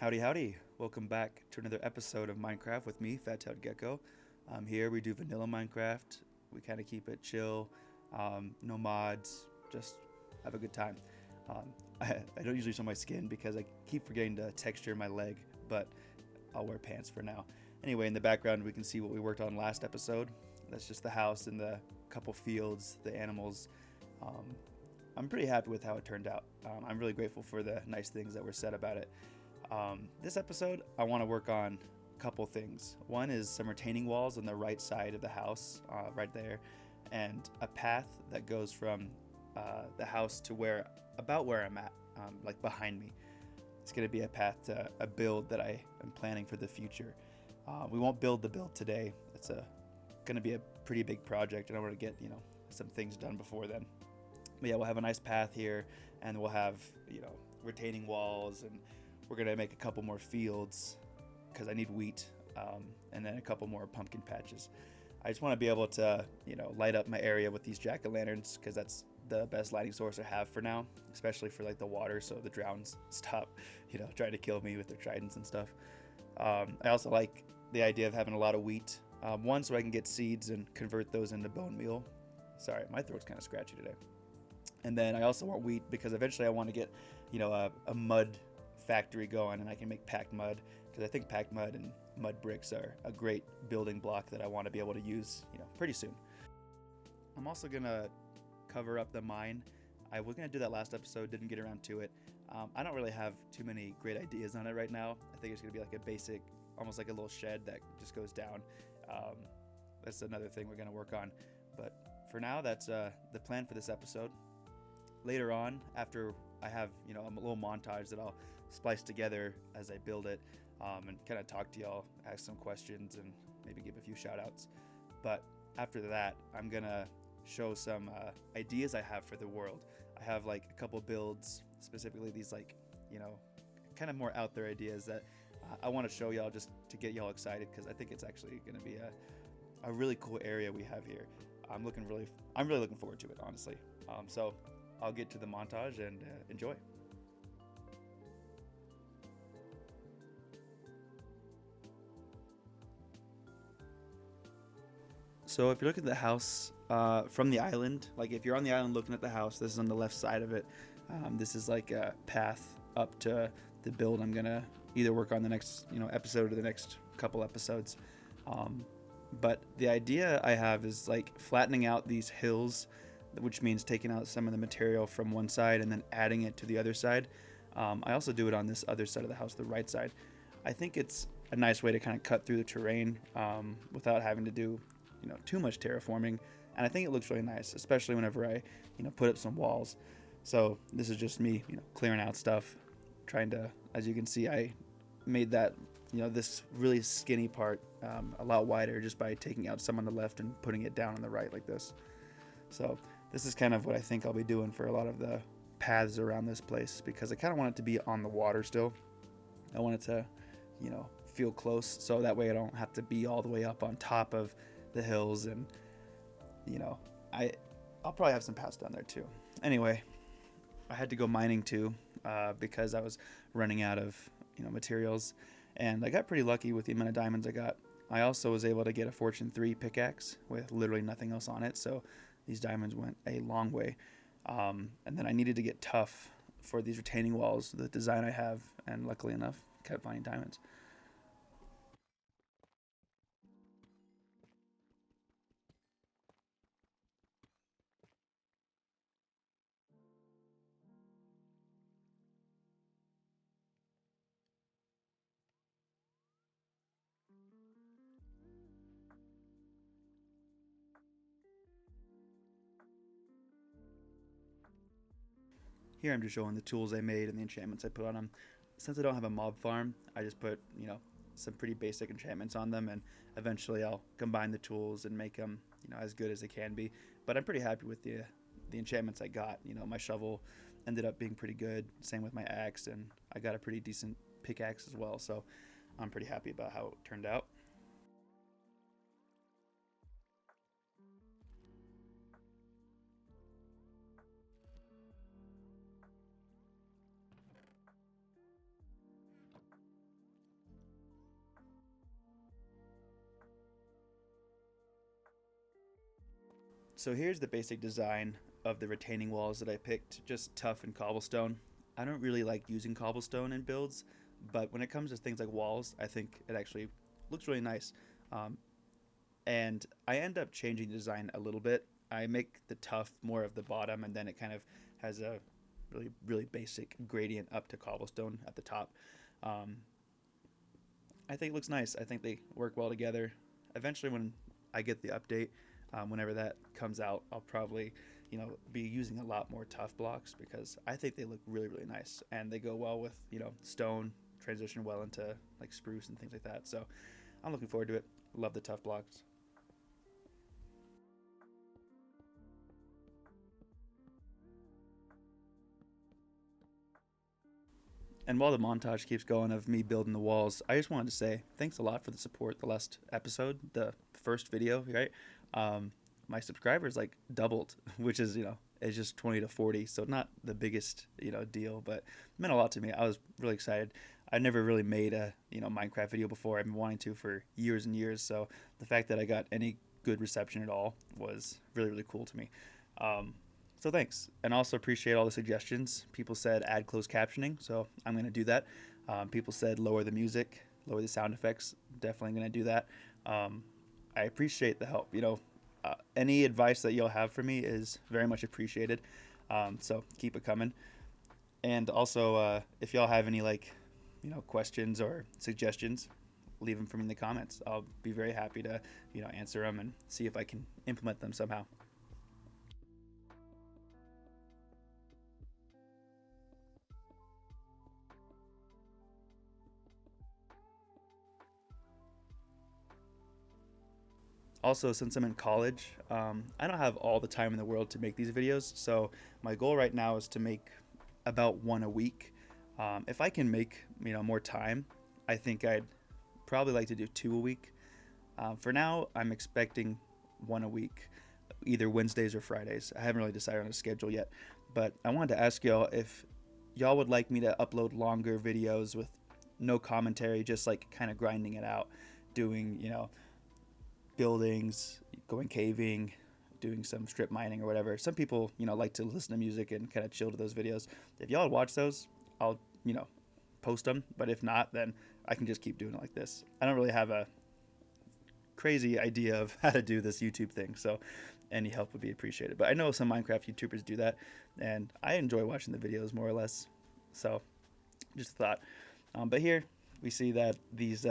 Howdy, howdy. Welcome back to another episode of Minecraft with me, Fat-Tailed Gecko. Here we do vanilla Minecraft. We kind of keep it chill, no mods, just have a good time. I don't usually show my skin because I keep forgetting to texture my leg, but I'll wear pants for now. Anyway, in the background we can see what we worked on last episode. That's just the house and the couple fields, the animals. I'm pretty happy with how it turned out. I'm really grateful for the nice things that were said about it. This episode, I want to work on a couple things. One is some retaining walls on the right side of the house, right there, and a path that goes from the house to about where I'm at, like behind me. It's going to be a path to a build that I am planning for the future. We won't build the build today. It's going to be a pretty big project, and I want to get some things done before then. But yeah, we'll have a nice path here, and we'll have retaining walls, and we're gonna make a couple more fields because I need wheat, and then a couple more pumpkin patches. I just want to be able to light up my area with these jack-o'-lanterns because that's the best lighting source I have for now, especially for like the water, so the drowns stop trying to kill me with their tridents and stuff. I also like the idea of having a lot of wheat, one, so I can get seeds and convert those into bone meal. Sorry, my throat's kind of scratchy today. And then I also want wheat because eventually I want to get a mud factory going, and I can make packed mud because I think packed mud and mud bricks are a great building block that I want to be able to use pretty soon. I'm also gonna cover up the mine. I was gonna do that last episode, didn't get around to it. I don't really have too many great ideas on it right now. I think it's gonna be like a basic, almost like a little shed that just goes down. That's another thing we're gonna work on, but for now that's the plan for this episode. Later on, after I have a little montage that I'll splice together as I build it, and kind of talk to y'all, ask some questions, and maybe give a few shout outs. But after that, I'm gonna show some ideas I have for the world. I have like a couple builds, specifically these kind of more out there ideas that I want to show y'all just to get y'all excited, because I think it's actually gonna be a really cool area we have here. I'm really looking forward to it, honestly. So I'll get to the montage and enjoy. So if you look at the house from the island, like if you're on the island looking at the house, this is on the left side of it. This is like a path up to the build I'm gonna either work on the next episode or the next couple episodes. But the idea I have is like flattening out these hills, which means taking out some of the material from one side and then adding it to the other side. I also do it on this other side of the house, the right side. I think it's a nice way to kind of cut through the terrain without having to do too much terraforming, and I think it looks really nice, especially whenever I put up some walls. So this is just me clearing out stuff, trying to, as you can see, I made that this really skinny part a lot wider just by taking out some on the left and putting it down on the right like this. So this is kind of what I think I'll be doing for a lot of the paths around this place, because I kind of want it to be on the water still. I want it to feel close, so that way I don't have to be all the way up on top of the hills, and I'll probably have some paths down there too. Anyway, I had to go mining too because I was running out of materials, and I got pretty lucky with the amount of diamonds I got. I also was able to get a Fortune 3 pickaxe with literally nothing else on it, so these diamonds went a long way. And then I needed to get tough for these retaining walls, the design I have, and luckily enough kept finding diamonds. Here I'm just showing the tools I made and the enchantments I put on them. Since I don't have a mob farm, I just put, some pretty basic enchantments on them, and eventually I'll combine the tools and make them, as good as they can be. But I'm pretty happy with the enchantments I got. My shovel ended up being pretty good, same with my axe, and I got a pretty decent pickaxe as well, so I'm pretty happy about how it turned out. So here's the basic design of the retaining walls that I picked, just tough and cobblestone. I don't really like using cobblestone in builds, but when it comes to things like walls, I think it actually looks really nice. Um, and I end up changing the design a little bit. I make the tough more of the bottom, and then it kind of has a really basic gradient up to cobblestone at the top. Um, I think it looks nice. I think they work well together. Eventually, when I get the update, whenever that comes out, I'll probably, be using a lot more tough blocks because I think they look really nice and they go well with, stone, transition well into like spruce and things like that. So I'm looking forward to it. Love the tough blocks. And while the montage keeps going of me building the walls, I just wanted to say thanks a lot for the support the last episode, the first video, right? My subscribers like doubled, which is, it's just 20 to 40. So not the biggest, deal, but it meant a lot to me. I was really excited. I never really made a, Minecraft video before. I've been wanting to for years and years. So the fact that I got any good reception at all was really cool to me. So thanks. And also appreciate all the suggestions. People said add closed captioning, so I'm going to do that. People said lower the music, lower the sound effects. Definitely going to do that. I appreciate the help. Any advice that y'all have for me is very much appreciated. So keep it coming. And also, if y'all have any questions or suggestions, leave them for me in the comments. I'll be very happy to, answer them and see if I can implement them somehow. Also, since I'm in college, I don't have all the time in the world to make these videos. So my goal right now is to make about one a week. If I can make, more time, I think I'd probably like to do 2 a week. For now, I'm expecting one a week, either Wednesdays or Fridays. I haven't really decided on a schedule yet, but I wanted to ask y'all if y'all would like me to upload longer videos with no commentary, just like kind of grinding it out, doing, buildings, going caving, doing some strip mining or whatever. Some people, like to listen to music and kind of chill to those videos. If y'all watch those, I'll, post them. But if not, then I can just keep doing it like this. I don't really have a crazy idea of how to do this YouTube thing, so any help would be appreciated. But I know some Minecraft YouTubers do that, and I enjoy watching the videos more or less. So just a thought. But here we see that these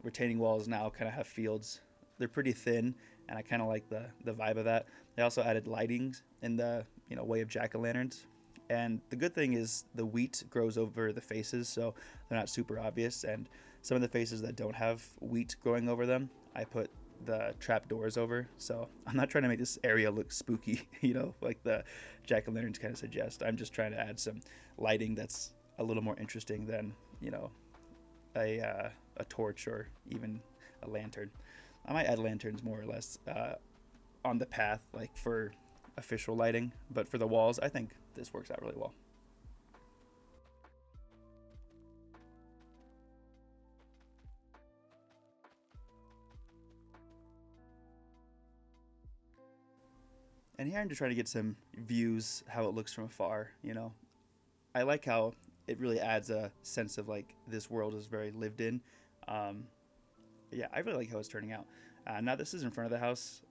retaining walls now kind of have fields. They're pretty thin, and I kind of like the vibe of that. They also added lightings in the way of jack-o'-lanterns. And the good thing is the wheat grows over the faces, so they're not super obvious. And some of the faces that don't have wheat growing over them, I put the trap doors over. So I'm not trying to make this area look spooky, like the jack-o'-lanterns kind of suggest. I'm just trying to add some lighting that's a little more interesting than, a torch or even a lantern. I might add lanterns more or less on the path, like for official lighting, but for the walls, I think this works out really well. And here I'm just trying to get some views, how it looks from afar, I like how it really adds a sense of like this world is very lived in. Yeah, I really like how it's turning out. Now this is in front of the house.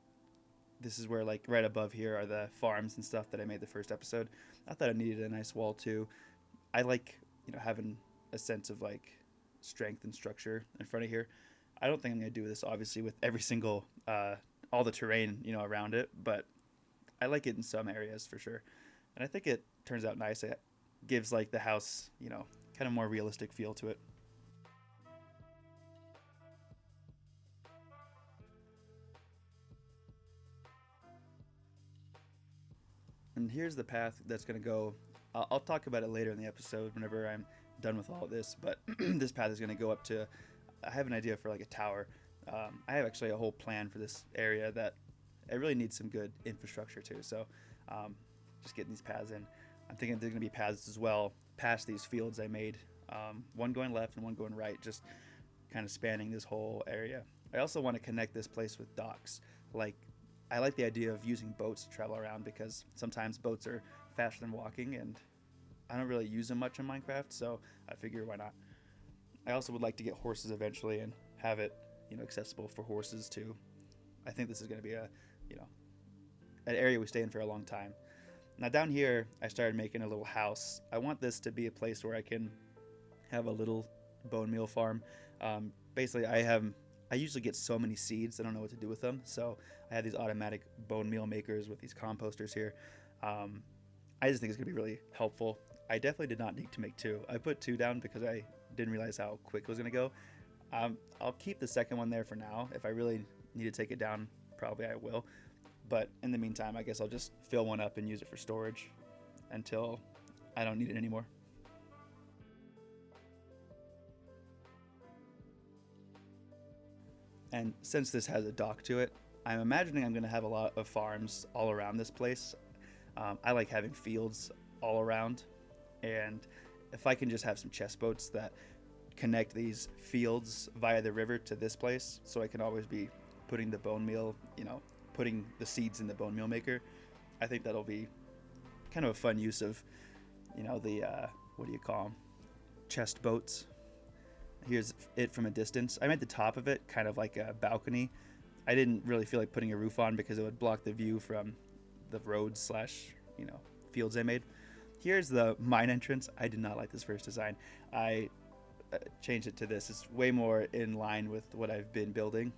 This is where like right above here are the farms and stuff that I made the first episode. I thought it needed a nice wall too. I like, having a sense of like strength and structure in front of here. I don't think I'm going to do this obviously with every single, all the terrain, around it, but I like it in some areas for sure. And I think it turns out nice. It gives like the house, kind of more realistic feel to it. And here's the path that's going to go. I'll talk about it later in the episode whenever I'm done with all this, but this path is going to go up to, I have an idea for like a tower. I have actually a whole plan for this area that it really needs some good infrastructure too. So just getting these paths in. I'm thinking there's going to be paths as well past these fields I made. One going left and one going right, just kind of spanning this whole area. I also want to connect this place with docks. Like I like the idea of using boats to travel around because sometimes boats are faster than walking, and I don't really use them much in Minecraft, so I figure why not. I also would like to get horses eventually and have it, accessible for horses too. I think this is going to be an area we stay in for a long time. Now down here, I started making a little house. I want this to be a place where I can have a little bone meal farm. Basically, I usually get so many seeds, I don't know what to do with them. So I have these automatic bone meal makers with these composters here. I just think it's gonna be really helpful. I definitely did not need to make two. I put two down because I didn't realize how quick it was gonna go. I'll keep the second one there for now. If I really need to take it down, probably I will. But in the meantime, I guess I'll just fill one up and use it for storage until I don't need it anymore. And since this has a dock to it, I'm imagining I'm going to have a lot of farms all around this place. I like having fields all around, and if I can just have some chest boats that connect these fields via the river to this place, so I can always be putting the bone meal, putting the seeds in the bone meal maker, I think that'll be kind of a fun use of, the, what do you call them? Chest boats. Here's it from a distance. I made the top of it kind of like a balcony. I didn't really feel like putting a roof on because it would block the view from the roads / fields I made. Here's the mine entrance. I did not like this first design. I changed it to this. It's way more in line with what I've been building.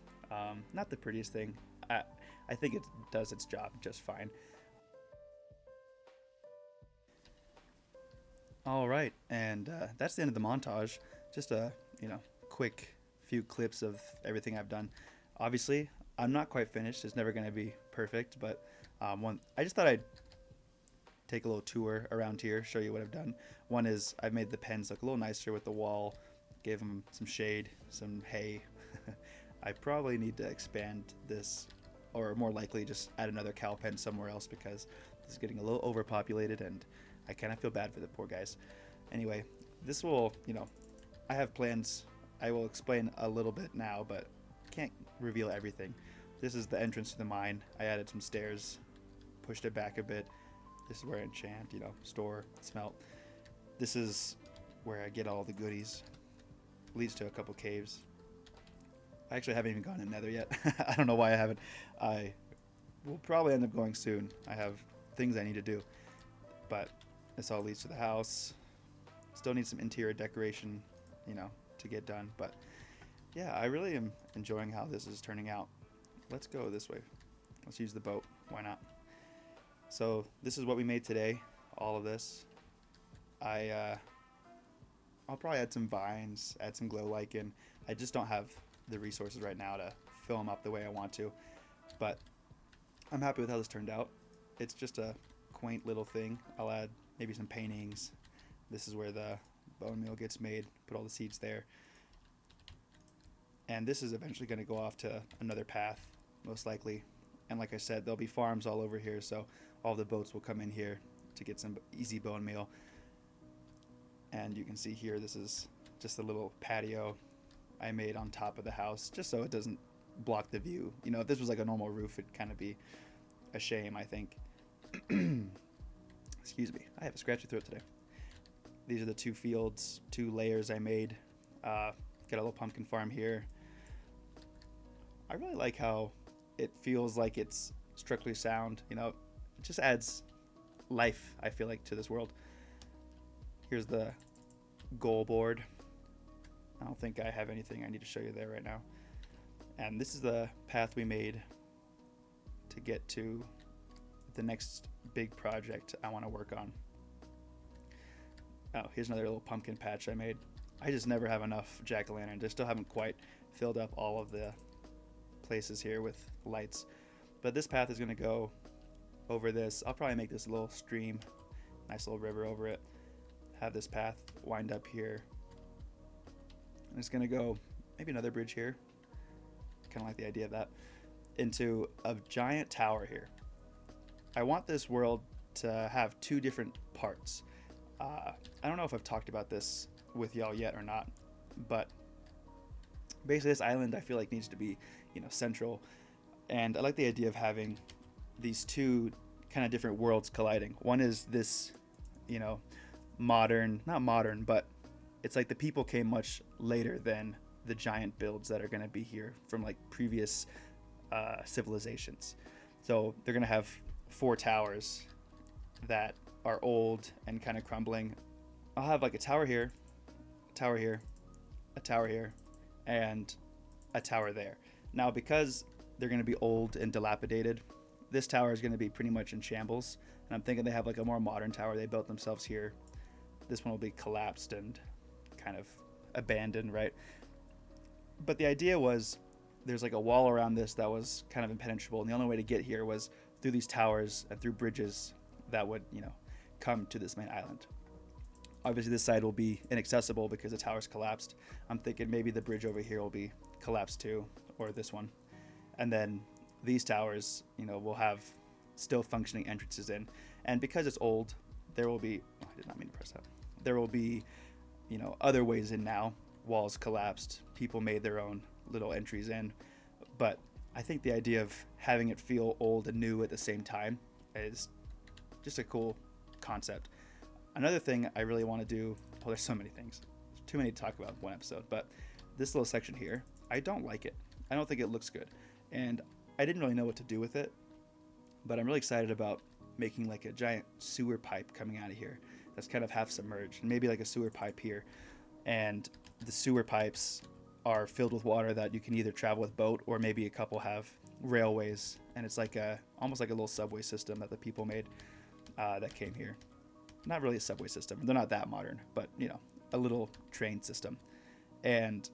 Not the prettiest thing. I think it does its job just fine. All right, and that's the end of the montage. Just a quick few clips of everything I've done. Obviously, I'm not quite finished. It's never going to be perfect, but I just thought I'd take a little tour around here, show you what I've done. One is I've made the pens look a little nicer with the wall, gave them some shade, some hay. I probably need to expand this, or more likely just add another cow pen somewhere else because this is getting a little overpopulated and I kind of feel bad for the poor guys. Anyway, this will, I have plans. I will explain a little bit now, but can't reveal everything. This is the entrance to the mine. I added some stairs, pushed it back a bit. This is where I enchant, store, smelt. This is where I get all the goodies. Leads to a couple caves. I actually haven't even gone in Nether yet. I don't know why I haven't. I will probably end up going soon. I have things I need to do. But this all leads to the house. Still need some interior decoration, to get done. But yeah, I really am enjoying how this is turning out. Let's go this way. Let's use the boat. Why not? So this is what we made today. All of this. I'll probably add some vines, add some glow lichen. I just don't have the resources right now to fill them up the way I want to. But I'm happy with how this turned out. It's just a quaint little thing. I'll add maybe some paintings. This is where the bone meal gets made. Put all the seeds there. And this is eventually going to go off to another path, most likely. And like I said, there'll be farms all over here, so all the boats will come in here to get some easy bone meal. And you can see here, this is just a little patio I made on top of the house, just so it doesn't block the view. If this was like a normal roof, it'd kind of be a shame, I think. Excuse me, I have a scratchy throat today. These are the two fields, 2 layers I made. Got a little pumpkin farm here. I really like how it feels like it's structurally sound. It just adds life, I feel like, to this world. Here's the goal board. I don't think I have anything I need to show you there right now. And this is the path we made to get to the next big project I want to work on. Oh, here's another little pumpkin patch I made. I just never have enough jack-o'-lanterns. I still haven't quite filled up all of the places here with lights. But this path is going to go over this. I'll probably make this a little stream, nice little river over it. Have this path wind up here. And it's going to go maybe another bridge here. Kind of like the idea of that. Into a giant tower here. I want this world to have 2 different parts. I don't know if I've talked about this with y'all yet or not, but basically this island I feel like needs to be, central. And I like the idea of having these two kind of different worlds colliding. One is this, you know, modern, not modern, but it's like the people came much later than the giant builds that are going to be here from like previous civilizations. So they're going to have 4 towers that are old and kind of crumbling. I'll have like a tower here, a tower here, a tower here, and a tower there. Now, because they're going to be old and dilapidated, this tower is going to be pretty much in shambles. And I'm thinking they have like a more modern tower they built themselves here. This one will be collapsed and kind of abandoned, right? But the idea was there's like a wall around this that was kind of impenetrable, and the only way to get here was through these towers and through bridges that would, you know, come to this main island. Obviously this side will be inaccessible because the tower's collapsed. I'm thinking maybe the bridge over here will be collapsed too, or this one. And then these towers, you know, will have still functioning entrances in. And because it's old, there will be, oh, I did not mean to press that. There will be, you know, other ways in now. Walls collapsed, people made their own little entries in. But I think the idea of having it feel old and new at the same time is just a cool concept. Another thing I really want to do, well, there's so many things. There's too many to talk about in one episode, but this little section here, I don't like it. I don't think it looks good. And I didn't really know what to do with it, but I'm really excited about making like a giant sewer pipe coming out of here that's kind of half submerged, and maybe like a sewer pipe here. And the sewer pipes are filled with water that you can either travel with boat, or maybe a couple have railways, and it's like almost like a little subway system that the people made that came here. Not really a subway system, they're not that modern, but you know, a little train system. And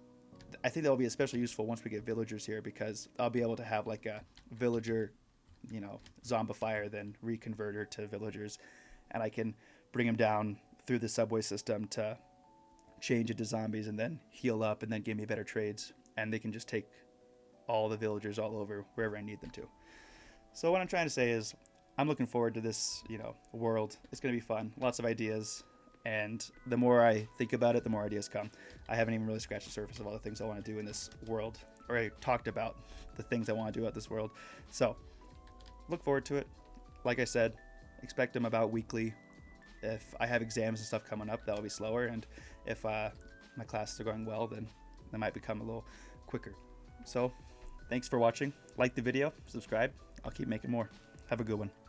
I think that will be especially useful once we get villagers here, because I'll be able to have like a villager, you know, zombifier, then reconverter to villagers, and I can bring them down through the subway system to change into zombies and then heal up and then give me better trades, and they can just take all the villagers all over wherever I need them to. So what I'm trying to say is I'm looking forward to this, you know, world. It's going to be fun, lots of ideas, and the more I think about it, the more ideas come. I haven't even really scratched the surface of all the things I want to do in this world, or I talked about the things I want to do about this world. So look forward to it. Like I said, expect them about weekly. If I have exams and stuff coming up, that'll be slower, and if my classes are going well, then they might become a little quicker. So thanks for watching. Like the video, subscribe. I'll keep making more. Have a good one.